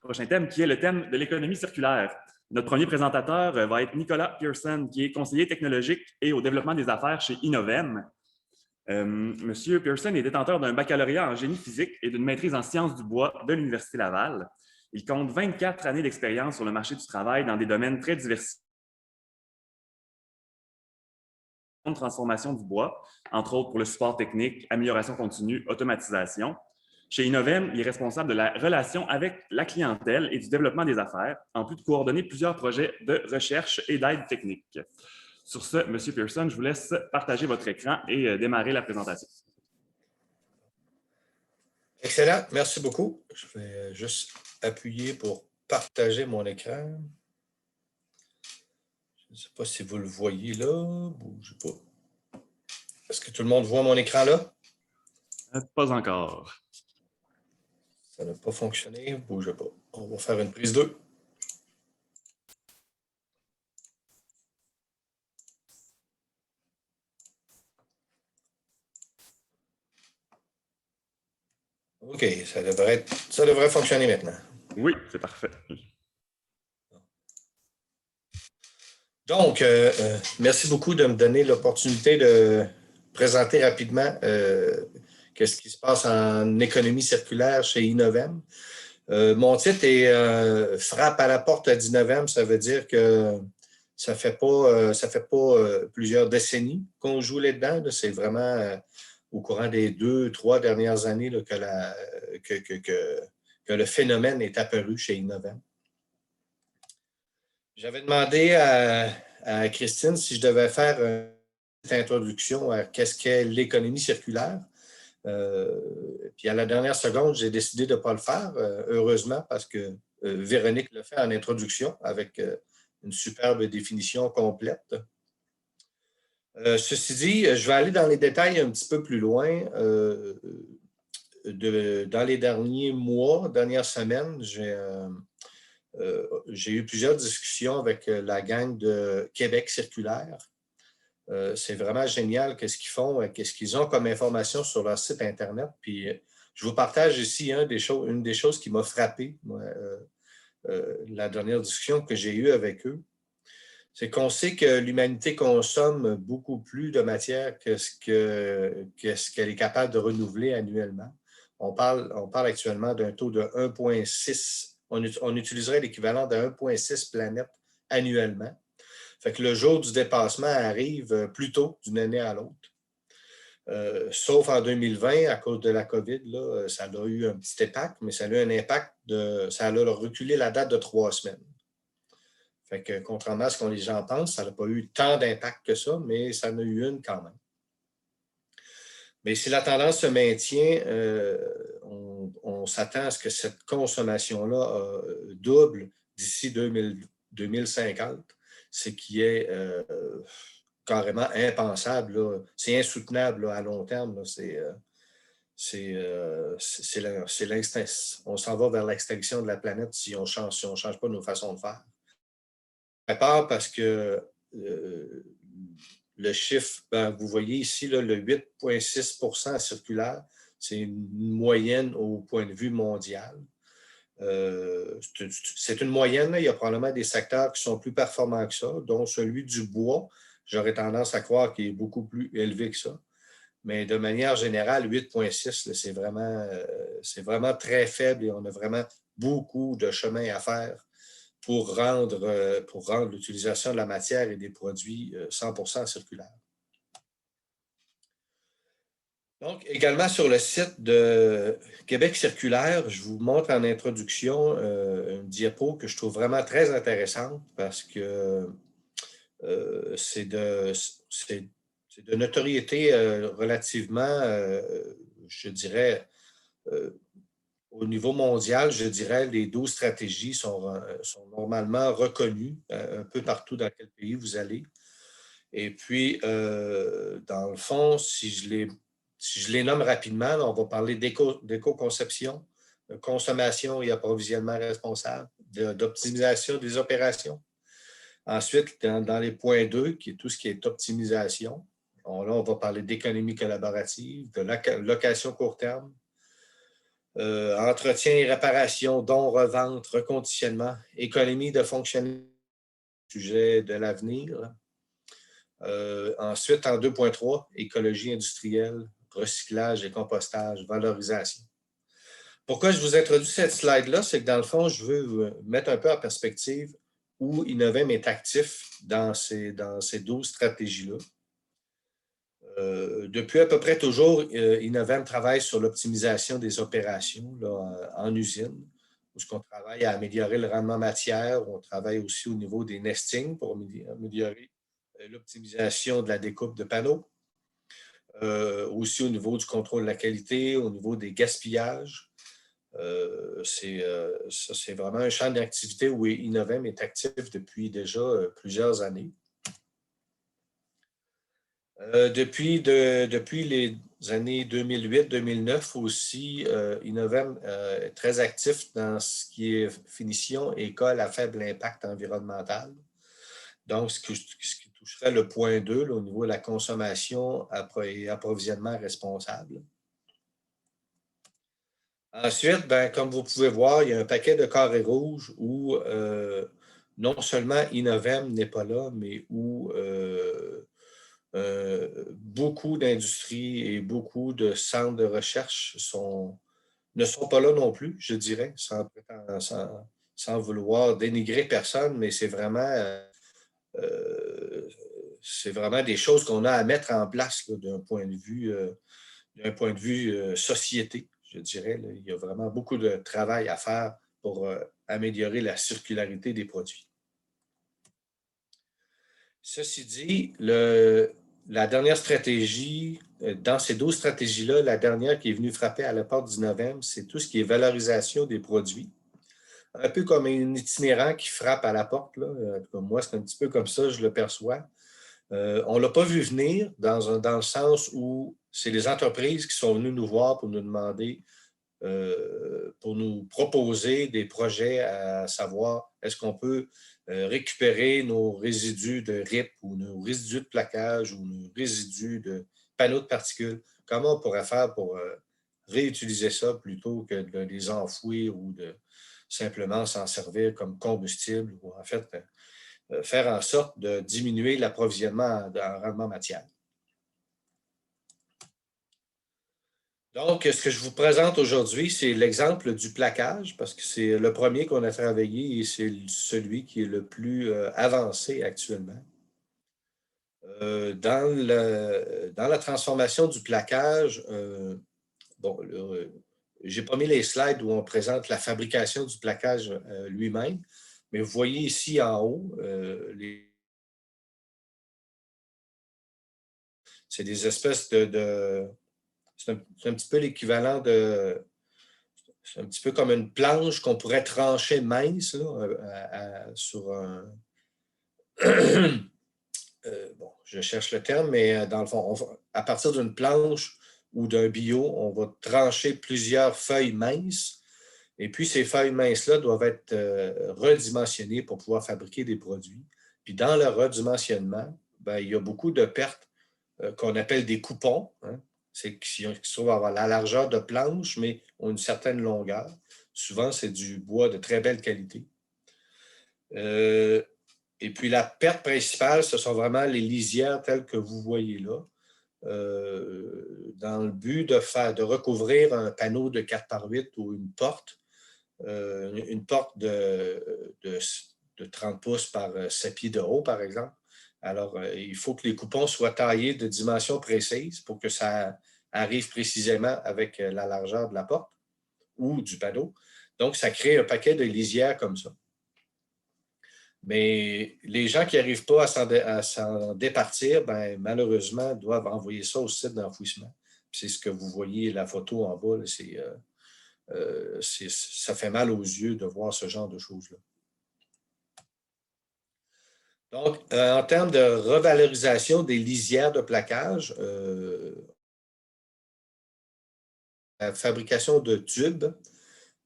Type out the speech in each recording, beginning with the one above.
prochain thème qui est le thème de l'économie circulaire. Notre premier présentateur va être Nicolas Pearson, qui est conseiller technologique et au développement des affaires chez Innovem. Monsieur Pearson est détenteur d'un baccalauréat en génie physique et d'une maîtrise en sciences du bois de l'Université Laval. Il compte 24 années d'expérience sur le marché du travail dans des domaines très diversifiés. Transformation du bois, entre autres pour le support technique, amélioration continue, automatisation. Chez Innovem, il est responsable de la relation avec la clientèle et du développement des affaires, en plus de coordonner plusieurs projets de recherche et d'aide technique. Sur ce, M. Pearson, je vous laisse partager votre écran et démarrer la présentation. Excellent, merci beaucoup. Je vais juste appuyer pour partager mon écran. Je ne sais pas si vous le voyez là. Bougez pas. Est-ce que tout le monde voit mon écran là? Pas encore. Ça n'a pas fonctionné. Bougez pas. On va faire une prise 2. OK, ça devrait fonctionner maintenant. Oui, c'est parfait. Donc, merci beaucoup de me donner l'opportunité de présenter rapidement qu'est-ce qui se passe en économie circulaire chez Innovem. Mon titre est frappe à la porte d'Innovem. Ça veut dire que ça fait pas plusieurs décennies qu'on joue là-dedans. C'est vraiment au courant des 2-3 dernières années là, que le phénomène est apparu chez Innovem. J'avais demandé à Christine si je devais faire une introduction à qu'est-ce qu'est l'économie circulaire. Puis à la dernière seconde, j'ai décidé de ne pas le faire, heureusement, parce que Véronique le fait en introduction avec une superbe définition complète. Ceci dit, je vais aller dans les détails un petit peu plus loin. Dans les derniers mois, dernières semaines, j'ai eu plusieurs discussions avec la gang de Québec circulaire. C'est vraiment génial qu'est-ce qu'ils font, qu'est-ce qu'ils ont comme information sur leur site Internet. Puis je vous partage ici une des choses qui m'a frappé, moi, la dernière discussion que j'ai eue avec eux. C'est qu'on sait que l'humanité consomme beaucoup plus de matière que ce qu'elle est capable de renouveler annuellement. On parle actuellement d'un taux de 1,6. On utiliserait l'équivalent de 1,6 planètes annuellement. Fait que le jour du dépassement arrive plus tôt d'une année à l'autre. Sauf en 2020, à cause de la COVID, là, ça a eu un petit impact, mais ça a eu un impact ça a reculé la date de 3 semaines. Fait que, contrairement à ce que les gens pensent, ça n'a pas eu tant d'impact que ça, mais ça en a eu une quand même. Mais si la tendance se maintient, on s'attend à ce que cette consommation-là double d'ici 2050, ce qui est carrément impensable. C'est insoutenable là, à long terme. C'est l'instinct. On s'en va vers l'extinction de la planète si on ne change pas nos façons de faire. À part parce que le chiffre, vous voyez ici, là, le 8,6% circulaire, c'est une moyenne au point de vue mondial. C'est une moyenne, là. Il y a probablement des secteurs qui sont plus performants que ça, dont celui du bois. J'aurais tendance à croire qu'il est beaucoup plus élevé que ça. Mais de manière générale, 8,6, c'est vraiment très faible et on a vraiment beaucoup de chemin à faire pour rendre l'utilisation de la matière et des produits 100% circulaires. Donc, également sur le site de Québec circulaire, je vous montre en introduction une diapo que je trouve vraiment très intéressante parce que c'est de notoriété relativement, je dirais, au niveau mondial, je dirais, les 12 stratégies sont normalement reconnues un peu partout dans quel pays vous allez. Et puis, dans le fond, si je les nomme rapidement, là, on va parler d'éco-conception, de consommation et approvisionnement responsable, d'optimisation des opérations. Ensuite, dans les points 2, qui est tout ce qui est optimisation, là, on va parler d'économie collaborative, de location court terme. entretien et réparation, dons, revente, reconditionnement, économie de fonctionnement, sujet de l'avenir. Ensuite, en 2.3, écologie industrielle, recyclage et compostage, valorisation. Pourquoi je vous introduis cette slide-là? C'est que dans le fond, je veux vous mettre un peu en perspective où Innovem est actif dans ces 12 stratégies-là. Depuis à peu près toujours, Innovem travaille sur l'optimisation des opérations là, en usine, où on travaille à améliorer le rendement matière. On travaille aussi au niveau des nestings pour améliorer l'optimisation de la découpe de panneaux. Aussi au niveau du contrôle de la qualité, au niveau des gaspillages. Ça, c'est vraiment un champ d'activité où Innovem est actif depuis déjà plusieurs années. Depuis les années 2008-2009 aussi, Innovem est très actif dans ce qui est finition et école à faible impact environnemental. Donc, ce qui toucherait le point 2 là, au niveau de la consommation et approvisionnement responsable. Ensuite, ben, comme vous pouvez voir, il y a un paquet de carrés rouges où non seulement Innovem n'est pas là, mais où beaucoup d'industries et beaucoup de centres de recherche ne sont pas là non plus, je dirais, sans vouloir dénigrer personne, mais c'est vraiment des choses qu'on a à mettre en place d'un point de vue société, je dirais. Là. Il y a vraiment beaucoup de travail à faire pour améliorer la circularité des produits. Ceci dit, la dernière stratégie, dans ces 12 stratégies-là, la dernière qui est venue frapper à la porte d'Innovem, c'est tout ce qui est valorisation des produits. Un peu comme un itinérant qui frappe à la porte. Là. Comme moi, c'est un petit peu comme ça, je le perçois. On ne l'a pas vu venir dans le sens où c'est les entreprises qui sont venues nous voir pour nous demander, pour nous proposer des projets à savoir est-ce qu'on peut récupérer nos résidus de RIP ou nos résidus de plaquage ou nos résidus de panneaux de particules. Comment on pourrait faire pour réutiliser ça plutôt que de les enfouir ou de simplement s'en servir comme combustible ou en fait faire en sorte de diminuer l'approvisionnement en rendement matière. Donc, ce que je vous présente aujourd'hui, c'est l'exemple du plaquage, parce que c'est le premier qu'on a travaillé et c'est celui qui est le plus avancé actuellement. Dans la transformation du plaquage, bon, je n'ai pas mis les slides où on présente la fabrication du plaquage lui-même, mais vous voyez ici en haut, c'est des espèces c'est un petit peu l'équivalent de... C'est un petit peu comme une planche qu'on pourrait trancher mince là, sur un... bon, je cherche le terme, mais dans le fond, à partir d'une planche ou d'un bio, on va trancher plusieurs feuilles minces. Et puis, ces feuilles minces-là doivent être redimensionnées pour pouvoir fabriquer des produits. Puis, dans le redimensionnement, ben, il y a beaucoup de pertes qu'on appelle des coupons. Hein. C'est qui se trouvent avoir la largeur de planche, mais ont une certaine longueur. Souvent, c'est du bois de très belle qualité. Et puis, la perte principale, ce sont vraiment les lisières telles que vous voyez là, dans le but de recouvrir un panneau de 4 par 8 ou une porte de 30 pouces par 7 pieds de haut, par exemple. Alors, il faut que les coupons soient taillés de dimensions précises pour que ça arrive précisément avec la largeur de la porte ou du panneau. Donc, ça crée un paquet de lisières comme ça. Mais les gens qui n'arrivent pas à s'en départir, ben, malheureusement, doivent envoyer ça au site d'enfouissement. C'est ce que vous voyez, la photo en bas, ça fait mal aux yeux de voir ce genre de choses-là. Donc, en termes de revalorisation des lisières de plaquage, la fabrication de tubes,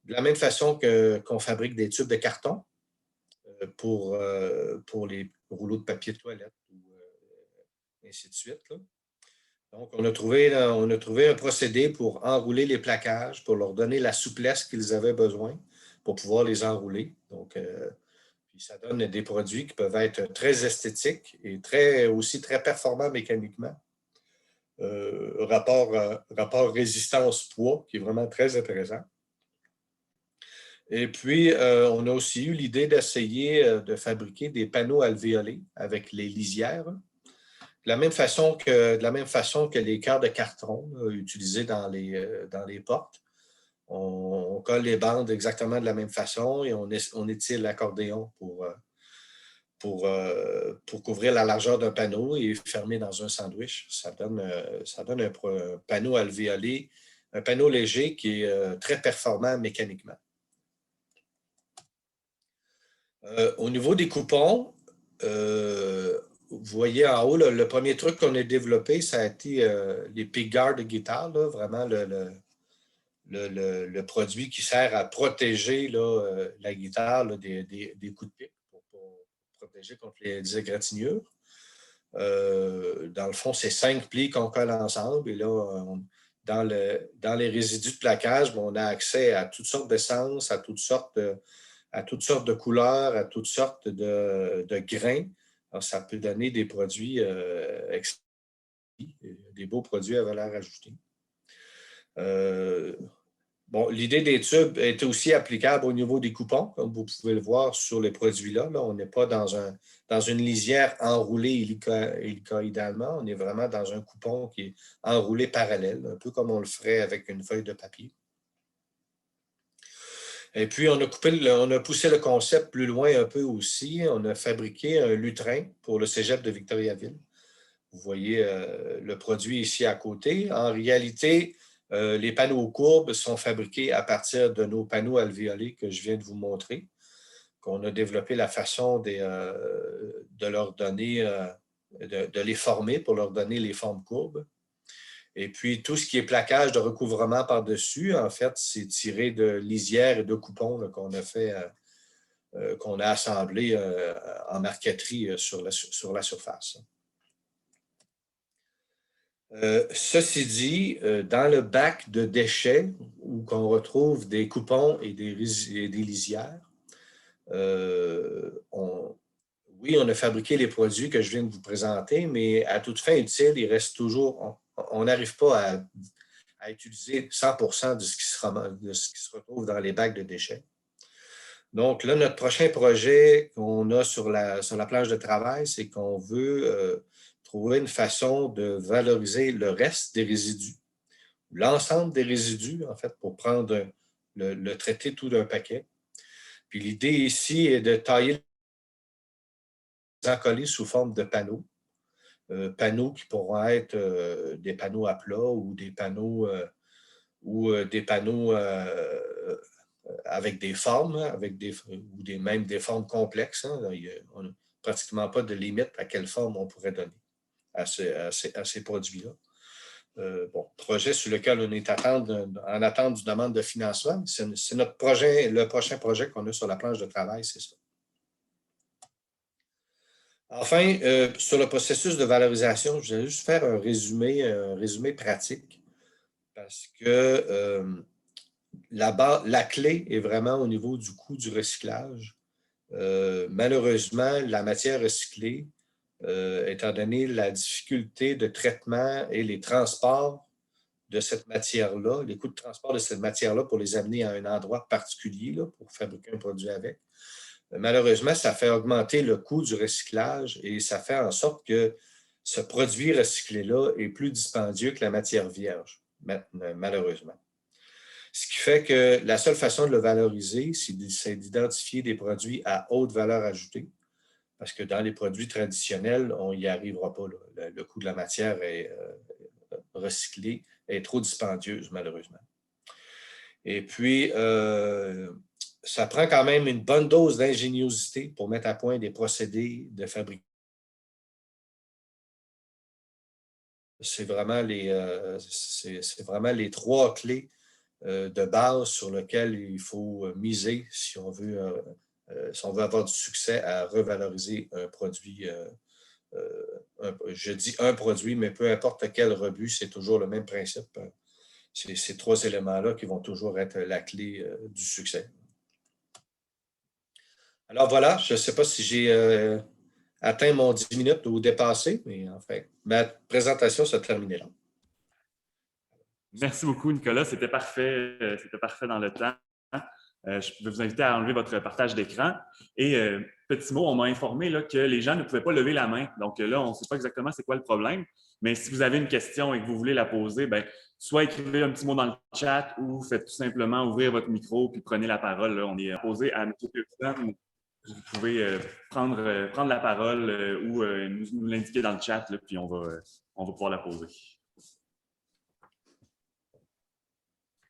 de la même façon qu'on fabrique des tubes de carton pour les rouleaux de papier de toilette, ou ainsi de suite. Là. Donc, on a trouvé un procédé pour enrouler les plaquages, pour leur donner la souplesse qu'ils avaient besoin pour pouvoir les enrouler. Donc, puis ça donne des produits qui peuvent être très esthétiques et aussi très performants mécaniquement. Rapport résistance-poids, qui est vraiment très intéressant. Et puis, on a aussi eu l'idée d'essayer de fabriquer des panneaux alvéolés avec les lisières. De la même façon que les cœurs de carton là, utilisés dans les portes. On colle les bandes exactement de la même façon et on étire l'accordéon pour couvrir la largeur d'un panneau et fermer dans un sandwich. Ça donne un panneau alvéolé, un panneau léger qui est très performant mécaniquement. Au niveau des coupons, vous voyez en haut, là, le premier truc qu'on a développé, ça a été les pickguards de guitare, là, vraiment le produit qui sert à protéger là, la guitare là, des coups de pic pour protéger contre les égratignures. Dans le fond, c'est 5 plis qu'on colle ensemble et là, dans les résidus de plaquage, on a accès à toutes sortes d'essences, à toutes sortes de couleurs, à toutes sortes de grains. Alors, ça peut donner des produits des beaux produits à valeur ajoutée. Bon, l'idée des tubes est aussi applicable au niveau des coupons, comme vous pouvez le voir sur les produits-là. Là, on n'est pas dans une lisière enroulée hélicoïdalement. On est vraiment dans un coupon qui est enroulé parallèle, un peu comme on le ferait avec une feuille de papier. Et puis, on a poussé le concept plus loin un peu aussi. On a fabriqué un lutrin pour le cégep de Victoriaville. Vous voyez le produit ici à côté. En réalité, les panneaux courbes sont fabriqués à partir de nos panneaux alvéolés que je viens de vous montrer, qu'on a développé la façon de leur donner, de les former pour leur donner les formes courbes. Et puis, tout ce qui est plaquage de recouvrement par-dessus, en fait, c'est tiré de lisières et de coupons là, qu'on a assemblés en marqueterie sur la surface. Ceci dit, dans le bac de déchets, où on retrouve des coupons et des lisières, oui, on a fabriqué les produits que je viens de vous présenter, mais à toute fin utile, il reste toujours, on n'arrive pas à utiliser 100% de ce qui se retrouve dans les bacs de déchets. Donc là, notre prochain projet qu'on a sur la planche de travail, c'est qu'on veut trouver une façon de valoriser le reste des résidus, l'ensemble des résidus, en fait, pour prendre le traiter tout d'un paquet. Puis l'idée ici est de tailler les encoller sous forme de panneaux. Panneaux qui pourront être des panneaux à plat ou des panneaux avec des formes, même des formes complexes. Hein. On n'a pratiquement pas de limite à quelle forme on pourrait donner à ces produits-là. Bon, projet sur lequel on est en attente d'une demande de financement. C'est notre projet, le prochain projet qu'on a sur la planche de travail, c'est ça. Enfin, sur le processus de valorisation, je vais juste faire un résumé pratique parce que la clé est vraiment au niveau du coût du recyclage. Malheureusement, la matière recyclée, étant donné la difficulté de traitement et les transports de cette matière-là, les coûts de transport de cette matière-là pour les amener à un endroit particulier là, pour fabriquer un produit avec, malheureusement, ça fait augmenter le coût du recyclage et ça fait en sorte que ce produit recyclé-là est plus dispendieux que la matière vierge, malheureusement. Ce qui fait que la seule façon de le valoriser, c'est d'identifier des produits à haute valeur ajoutée, parce que dans les produits traditionnels, on n'y arrivera pas. Le coût de la matière recyclée est trop dispendieuse, malheureusement. Et puis, ça prend quand même une bonne dose d'ingéniosité pour mettre à point des procédés de fabrication. C'est vraiment les trois clés de base sur lesquelles il faut miser si on veut avoir du succès à revaloriser un produit je dis un produit, mais peu importe quel rebut, c'est toujours le même principe. C'est ces 3 éléments-là qui vont toujours être la clé du succès. Alors voilà, je ne sais pas si j'ai atteint mon 10 minutes ou dépassé, mais enfin, ma présentation se terminée là. Merci beaucoup, Nicolas. C'était parfait dans le temps. Je vais vous inviter à enlever votre partage d'écran. Et petit mot, on m'a informé là, que les gens ne pouvaient pas lever la main. Donc là, on ne sait pas exactement c'est quoi le problème. Mais si vous avez une question et que vous voulez la poser, bien, soit écrivez un petit mot dans le chat ou faites tout simplement ouvrir votre micro puis prenez la parole. Là. On est posé à M. Pearson. Vous pouvez prendre la parole ou nous l'indiquer dans le chat, là, puis on va pouvoir la poser.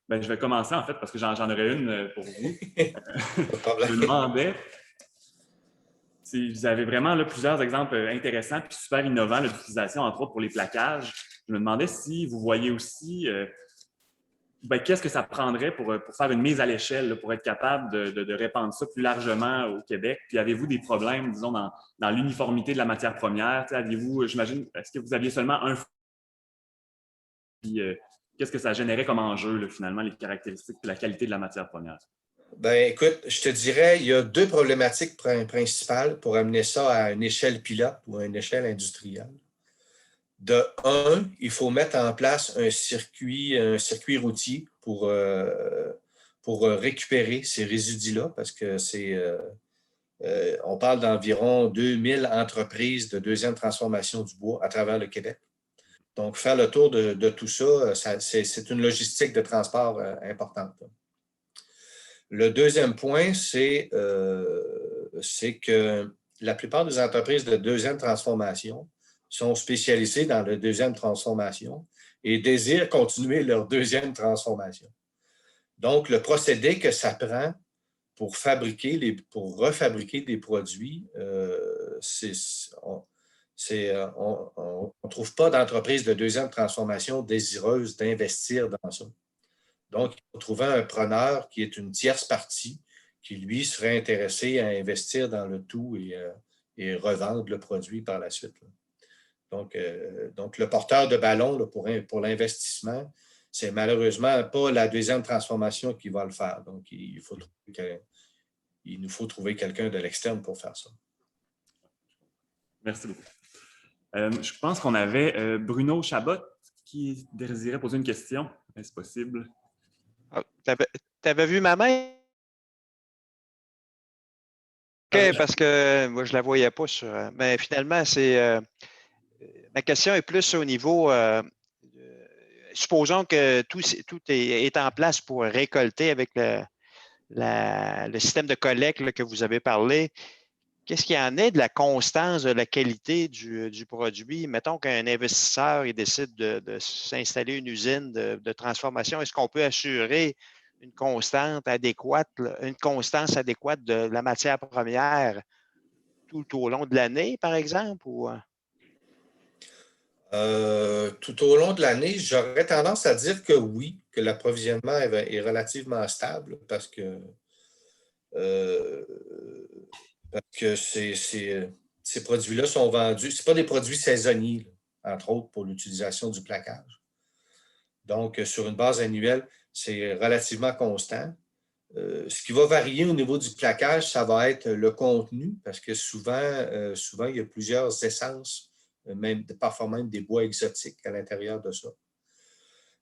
Ben, je vais commencer, en fait, parce que j'en aurais une pour vous. Je me demandais si vous avez vraiment là, plusieurs exemples intéressants et super innovants d'utilisation, entre autres pour les plaquages. Je me demandais si vous voyez aussi qu'est-ce que ça prendrait pour faire une mise à l'échelle, pour être capable de répandre ça plus largement au Québec. Puis avez-vous des problèmes, disons, dans l'uniformité de la matière première? Aviez-vous, j'imagine, est-ce que vous aviez seulement un puis, qu'est-ce que ça générait comme enjeu, là, finalement, les caractéristiques et la qualité de la matière première? Ben, écoute, je te dirais, il y a 2 problématiques principales pour amener ça à une échelle pilote ou à une échelle industrielle. De un, il faut mettre en place un circuit routier pour récupérer ces résidus-là, parce que on parle d'environ 2000 entreprises de deuxième transformation du bois à travers le Québec. Donc, faire le tour de tout ça, c'est une logistique de transport importante. Le deuxième point, c'est que la plupart des entreprises de deuxième transformation sont spécialisées dans la deuxième transformation et désirent continuer leur deuxième transformation. Donc, le procédé que ça prend pour refabriquer des produits, on ne trouve pas d'entreprise de deuxième transformation désireuse d'investir dans ça. Donc, il faut trouver un preneur qui est une tierce partie qui, lui, serait intéressé à investir dans le tout et revendre le produit par la suite. Donc, le porteur de ballon là, pour l'investissement, c'est malheureusement pas la deuxième transformation qui va le faire. Donc, il nous faut trouver quelqu'un de l'externe pour faire ça. Merci beaucoup. Je pense qu'on avait Bruno Chabot qui désirait poser une question. Est-ce possible? Tu avais vu ma main? OK, parce que moi, je ne la voyais pas sur. Mais finalement, ma question est plus au niveau. Supposons que tout est en place pour récolter avec le système de collecte là, que vous avez parlé. Qu'est-ce qu'il y en est de la constance de la qualité du produit? Mettons qu'un investisseur il décide de s'installer une usine de transformation. Est-ce qu'on peut assurer une constance adéquate de la matière première tout au long de l'année, par exemple? Ou... Tout au long de l'année, j'aurais tendance à dire que oui, que l'approvisionnement est relativement stable parce que ces produits-là sont vendus. Ce pas des produits saisonniers, là, entre autres pour l'utilisation du plaquage. Donc, sur une base annuelle, c'est relativement constant. Ce qui va varier au niveau du plaquage, ça va être le contenu, parce que souvent il y a plusieurs essences, parfois même des bois exotiques à l'intérieur de ça.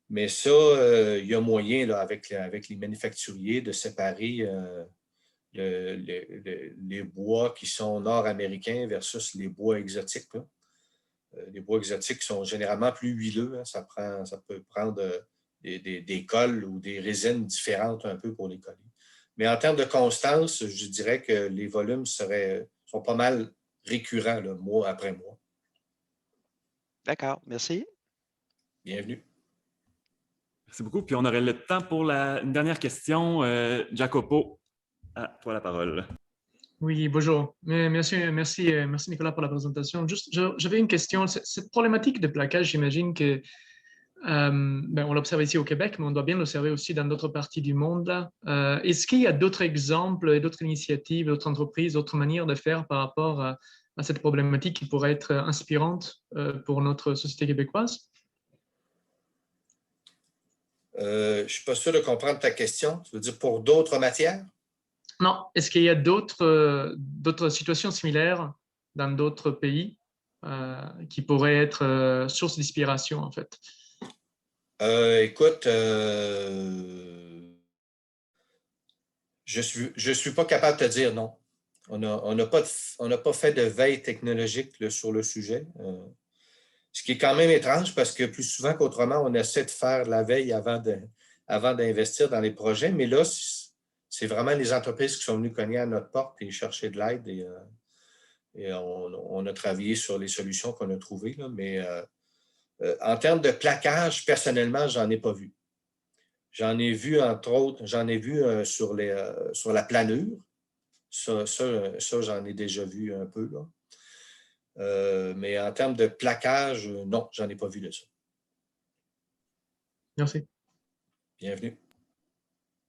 Mais ça, il y a moyen, là, avec les manufacturiers, de séparer les bois qui sont nord-américains versus les bois exotiques. Là. Les bois exotiques sont généralement plus huileux. Hein. Ça peut prendre des colles ou des résines différentes un peu pour les coller. Mais en termes de constance, je dirais que les volumes sont pas mal récurrents, là, mois après mois. D'accord, merci. Bienvenue. Merci beaucoup. Puis on aurait le temps pour une dernière question. Jacopo, à toi la parole. Oui, bonjour. Merci Nicolas pour la présentation. Juste, j'avais une question. Cette problématique de plaquage, j'imagine que on l'observe ici au Québec, mais on doit bien l'observer aussi dans d'autres parties du monde. Est-ce qu'il y a d'autres exemples, d'autres initiatives, d'autres entreprises, d'autres manières de faire par rapport à cette problématique qui pourrait être inspirante pour notre société québécoise? Je ne suis pas sûr de comprendre ta question. Tu veux dire pour d'autres matières? Non. Est-ce qu'il y a d'autres situations similaires dans d'autres pays qui pourraient être source d'inspiration, en fait? Écoute, je suis pas capable de te dire non. On n'a pas fait de veille technologique là, sur le sujet. Ce qui est quand même étrange parce que plus souvent qu'autrement, on essaie de faire la veille avant d'investir dans les projets. Mais là, c'est vraiment les entreprises qui sont venues cogner à notre porte et chercher de l'aide. Et on a travaillé sur les solutions qu'on a trouvées. Là, mais en termes de plaquage, personnellement, j'en ai pas vu. J'en ai vu, entre autres, sur la planure. Ça, j'en ai déjà vu un peu. Là. Mais en termes de plaquage, non, j'en ai pas vu de ça. Merci. Bienvenue.